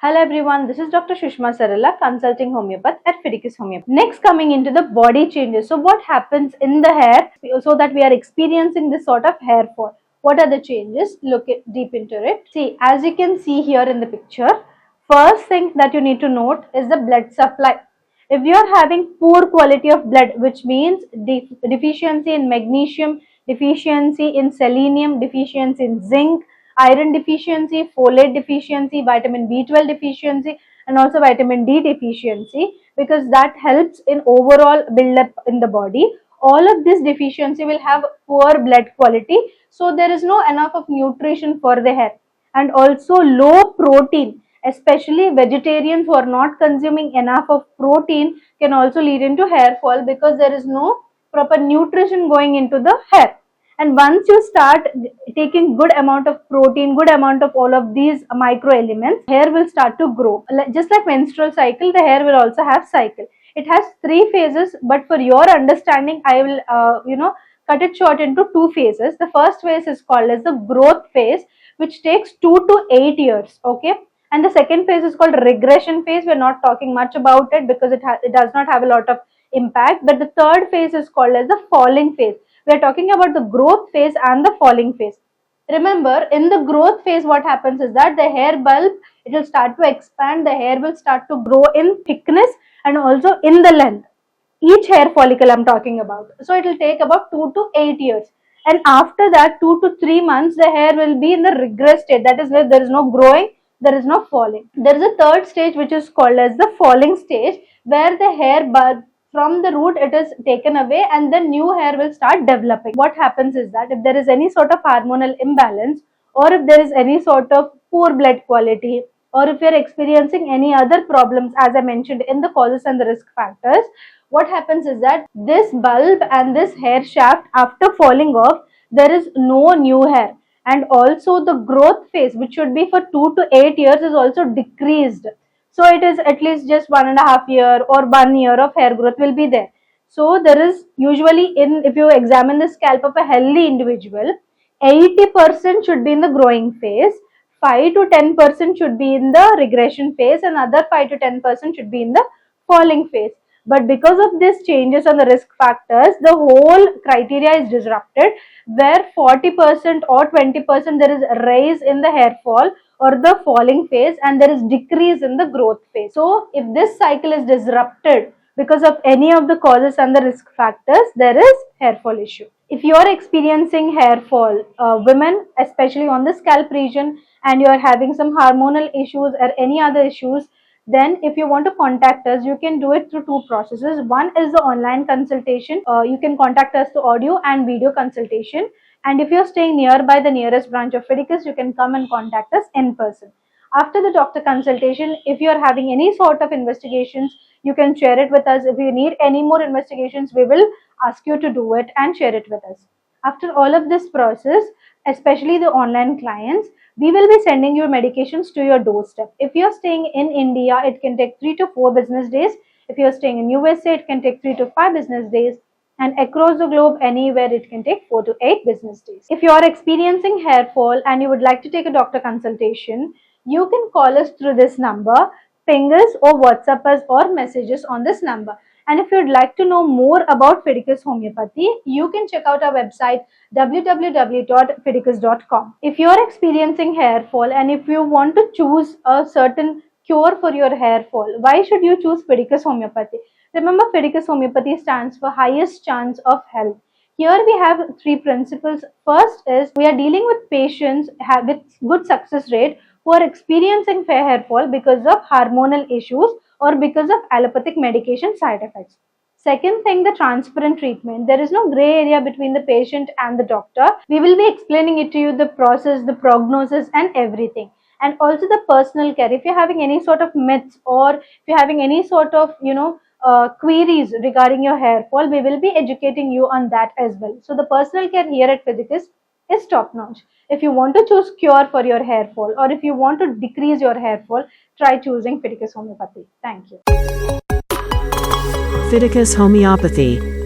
Hello everyone, this is Dr. Shushma Sarala, consulting homeopath at Fidicus Homeopathy. Next, coming into the body changes. So what happens in the hair so that we are experiencing this sort of hair fall? What are the changes? Look deep into it. See, as you can see here in the picture, first thing that you need to note is the blood supply. If you are having poor quality of blood, which means deficiency in magnesium, deficiency in selenium, deficiency in zinc, iron deficiency, folate deficiency, vitamin B12 deficiency, and also vitamin D deficiency, because that helps in overall build up in the body. All of this deficiency will have poor blood quality, so there is no enough of nutrition for the hair, and also low protein. Especially vegetarians who are not consuming enough of protein can also lead into hair fall, because there is no proper nutrition going into the hair. And once you start taking good amount of protein, good amount of all of these micro elements, hair will start to grow. Just like menstrual cycle, the hair will also have cycle. It has 3 phases, but for your understanding, I will cut it short into 2 phases. The first phase is called as the growth phase, which takes 2 to 8 years. Okay. And the second phase is called regression phase. We're not talking much about it because it does not have a lot of impact. But the third phase is called as the falling phase. We are talking about the growth phase and the falling phase. Remember, in the growth phase, what happens is that the hair bulb, it will start to expand, the hair will start to grow in thickness and also in the length. Each hair follicle I'm talking about. So it will take about 2 to 8 years. And after that, 2 to 3 months, the hair will be in the regress state. That is where there is no growing, there is no falling. There is a third stage which is called as the falling stage, where the hair bulb from the root it is taken away and then new hair will start developing. What happens is that if there is any sort of hormonal imbalance, or if there is any sort of poor blood quality, or if you are experiencing any other problems, as I mentioned in the causes and the risk factors, what happens is that this bulb and this hair shaft, after falling off, there is no new hair. And also the growth phase, which should be for 2 to 8 years, is also decreased. So it is at least just 1.5 year or 1 year of hair growth will be there. So there is usually, if you examine the scalp of a healthy individual, 80% should be in the growing phase, 5 to 10% should be in the regression phase, and other 5 to 10% should be in the falling phase. But because of these changes on the risk factors, the whole criteria is disrupted, where 40% or 20% there is a rise in the hair fall or the falling phase, and there is decrease in the growth phase. So if this cycle is disrupted because of any of the causes and the risk factors, there is hair fall issue. If you are experiencing hair fall, women especially on the scalp region, and you are having some hormonal issues or any other issues, then if you want to contact us, you can do it through 2 processes. One is the online consultation. You can contact us through audio and video consultation. And if you're staying nearby the nearest branch of Fidicus, you can come and contact us in person. After the doctor consultation, if you are having any sort of investigations, you can share it with us. If you need any more investigations, we will ask you to do it and share it with us. After all of this process, especially the online clients, we will be sending your medications to your doorstep. If you are staying in India, it can take 3 to 4 business days. If you are staying in USA, it can take 3 to 5 business days. And across the globe, anywhere, it can take 4 to 8 business days. If you are experiencing hair fall and you would like to take a doctor consultation, you can call us through this number, ping us or WhatsApp us or messages on this number. And if you'd like to know more about Fidicus Homeopathy, you can check out our website www.fidicus.com. If you are experiencing hair fall and if you want to choose a certain cure for your hair fall, why should you choose Fidicus Homeopathy? Remember, Fidicus Homeopathy stands for highest chance of health. Here we have 3 principles. First is we are dealing with patients with good success rate who are experiencing hair fall because of hormonal issues or because of allopathic medication side effects. Second thing, the transparent treatment. There is no gray area between the patient and the doctor. We will be explaining it to you, the process, the prognosis and everything. And also the personal care. If you're having any sort of myths or if you're having any sort of, queries regarding your hair fall, we will be educating you on that as well. So the personal care here at Fidicus is top notch. If you want to choose cure for your hair fall or if you want to decrease your hair fall, try choosing Fidicus Homeopathy. Thank you. Fidicus Homeopathy.